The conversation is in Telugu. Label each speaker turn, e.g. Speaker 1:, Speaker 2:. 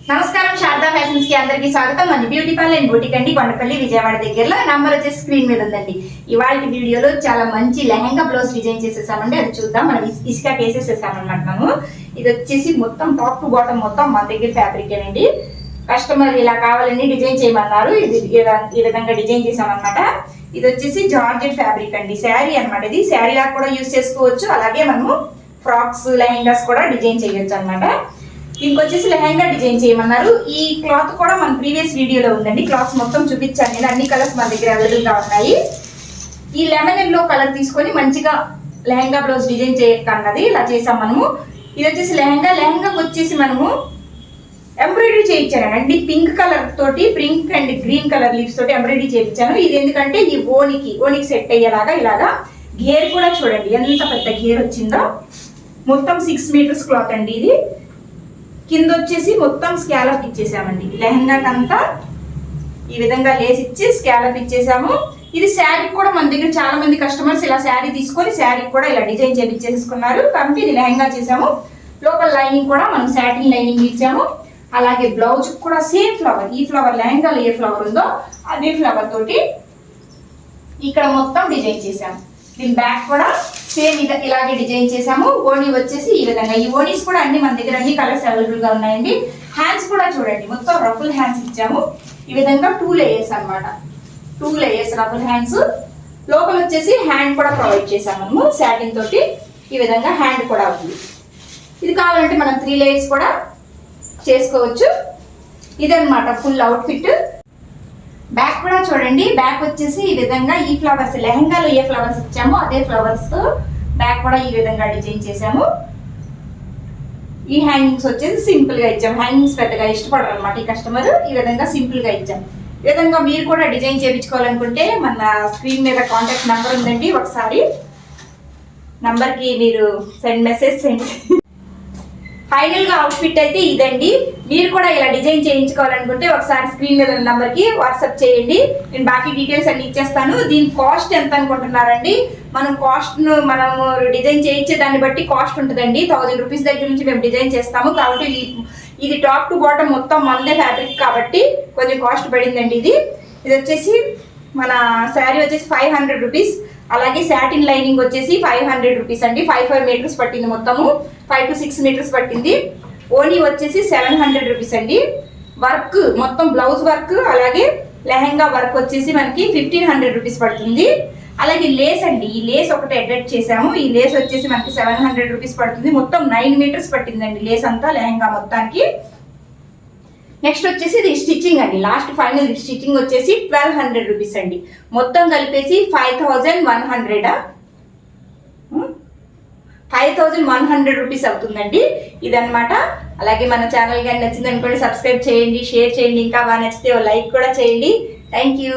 Speaker 1: నమస్కారం, శారదా ఫ్యాషన్స్ కి అందరికీ స్వాగతం. మన బ్యూటీ పార్లర్ అండ్ బూటిక్ అండి, కొండపల్లి విజయవాడ దగ్గరలో. నంబర్ వచ్చేసి స్క్రీన్ మీద ఉందండి. ఇవాళ వీడియోలో చాలా మంచి లెహంగా బ్లౌజ్ డిజైన్ చేసేసామండి, అది చూద్దాం. మనం ఇసుక వేసేసేసామన్నమాట. మనము ఇది వచ్చేసి మొత్తం టాప్ టు బాటమ్ మొత్తం మన దగ్గర ఫ్యాబ్రిక్ అండి. కస్టమర్ ఇలా కావాలని డిజైన్ చేయమన్నారు, ఇది ఈ విధంగా డిజైన్ చేసామన్నమాట. ఇది వచ్చేసి జార్జెట్ ఫ్యాబ్రిక్ అండి, శారీ అనమాట. ఇది శారీ లాగా కూడా యూజ్ చేసుకోవచ్చు, అలాగే మనము ఫ్రాక్స్ లెహంగాస్ కూడా డిజైన్ చేయొచ్చు అనమాట. ఇంకొచ్చేసి లెహంగా డిజైన్ చేయమన్నారు. ఈ క్లాత్ కూడా మన ప్రీవియస్ వీడియోలో ఉందండి, క్లాత్ మొత్తం చూపించాను నేను. అన్ని కలర్స్ మన దగ్గర అవైలబుల్గా ఉన్నాయి. ఈ లెమన్ ఎల్లో కలర్ తీసుకొని మంచిగా లెహంగా బ్లౌజ్ డిజైన్ చేయకన్నది ఇలా చేసాం మనము. ఇది వచ్చేసి లెహంగాకి వచ్చేసి మనము ఎంబ్రాయిడరీ చేయించానండి. పింక్ కలర్ తోటి pink and green colour leaves తోటి ఎంబ్రాయిడరీ చేయించాను. ఇది ఎందుకంటే ఈ ఓనికి సెట్ అయ్యేలాగా ఇలాగా. గేర్ కూడా చూడండి ఎంత పెద్ద గేర్ వచ్చిందో. మొత్తం 6 మీటర్స్ క్లాత్ అండి ఇది. కింద వచ్చేసి మొత్తం స్కాలప్ ఇచ్చేసామండి. లెహంగాకంతా ఈ విధంగా లేస్ ఇచ్చి స్కాలప్ ఇచ్చేసాము. ఇది శారీ కూడా మన దగ్గర చాలా మంది కస్టమర్స్ ఇలా శారీ తీసుకొని శారీ కూడా ఇలా డిజైన్ చేయించేసుకున్నారు, కాబట్టి ఇది లెహంగా చేసాము. లోపల లైనింగ్ కూడా మనం సాటిన్ లైనింగ్ ఇచ్చాము. అలాగే బ్లౌజ్ కూడా సేమ్ ఫ్లవర్, ఈ ఫ్లవర్ లెహంగాలో ఏ ఫ్లవర్ ఉందో అదే ఫ్లవర్ తోటి ఇక్కడ మొత్తం డిజైన్ చేసాము. దీని బ్యాక్ కూడా సేమ్ ఇలాగే డిజైన్ చేసాము. ఓనీ వచ్చేసి ఈ విధంగా. ఈ ఓనీస్ కూడా అన్ని మన దగ్గర అన్ని కలర్స్ అవైలబుల్ గా ఉన్నాయండి. హ్యాండ్స్ కూడా చూడండి మొత్తం రఫుల్ హ్యాండ్స్ ఇచ్చాము. ఈ విధంగా 2 లేయర్స్ అనమాట, 2 లేయర్స్ రఫుల్ హ్యాండ్స్. లోపల వచ్చేసి హ్యాండ్ కూడా ప్రొవైడ్ చేసాము మనము సాటిన్ తోటి. ఈ విధంగా హ్యాండ్ కూడా ఉంది. ఇది కావాలంటే మనం 3 లేయర్స్ కూడా చేసుకోవచ్చు. ఇదన్నమాట ఫుల్ అవుట్ ఫిట్. బ్యాక్ కూడా చూడండి, బ్యాక్ వచ్చేసి ఈ విధంగా ఈ ఫ్లవర్స్ లెహంగాలో ఏ ఫ్లవర్స్ ఇచ్చామో అదే ఫ్లవర్స్ బ్యాక్ కూడా ఈ విధంగా డిజైన్ చేసాము. ఈ హ్యాంగింగ్స్ వచ్చేసి సింపుల్ గా ఇచ్చాము. హ్యాంగింగ్స్ పెద్దగా ఇష్టపడరు అనమాట ఈ కస్టమర్, ఈ విధంగా సింపుల్ గా ఇచ్చాము. ఈ విధంగా మీరు కూడా డిజైన్ చేయించుకోవాలనుకుంటే మన స్క్రీన్ మీద కాంటాక్ట్ నెంబర్ ఉందండి, ఒకసారి నంబర్ కి మీరు మెసేజ్ సెండ్. ఫైనల్ గా అవుట్ ఫిట్ అయితే ఇదండి. మీరు కూడా ఇలా డిజైన్ చేయించుకోవాలనుకుంటే ఒకసారి స్క్రీన్ మీద నంబర్ కి వాట్సాప్ చేయండి, నేను బాకీ డీటెయిల్స్ అన్ని ఇచ్చేస్తాను. దీని కాస్ట్ ఎంత అనుకుంటున్నారండి? మనం కాస్ట్ మనము డిజైన్ చేయించే దాన్ని బట్టి కాస్ట్ ఉంటుందండి. 1000 రూపీస్ దగ్గర నుంచి మేము డిజైన్ చేస్తాము, కాబట్టి ఇది టాప్ టు బాటమ్ మొత్తం మనదే ఫ్యాబ్రిక్ కాబట్టి కొంచెం కాస్ట్ పడిందండి. ఇది వచ్చేసి మన శారీ వచ్చేసి 500 రూపీస్. అలాగే సాటిన్ లైనింగ్ వచ్చేసి 500 రూపీస్ అండి. 5 మీటర్స్ పట్టింది, మొత్తము 5 to 6 మీటర్స్ పట్టింది. ఓనీ వచ్చేసి 700 రూపీస్ అండి. వర్క్ మొత్తం బ్లౌజ్ వర్క్ అలాగే లెహంగా వర్క్ వచ్చేసి మనకి 1500 రూపీస్ పడుతుంది. అలాగే లేస్ అండి, ఈ లేస్ ఒకటి అటాచ్ చేసాము. ఈ లేస్ వచ్చేసి మనకి 700 రూపీస్ పడుతుంది. మొత్తం 9 మీటర్స్ పట్టిందండి లేస్ అంతా లెహంగా మొత్తానికి. నెక్స్ట్ వచ్చేసి ఇది స్టిచ్చింగ్ అండి, లాస్ట్ ఫైనల్ స్టిచ్చింగ్ వచ్చేసి 1200 రూపీస్ అండి. మొత్తం కలిపేసి 5100 రూపీస్ అవుతుందండి. ఇదన్నమాట. అలాగే మన ఛానల్ కానీ నచ్చింది అనుకోండి, సబ్స్క్రైబ్ చేయండి, షేర్ చేయండి. ఇంకా బాగా నచ్చితే లైక్ కూడా చేయండి. Thank you.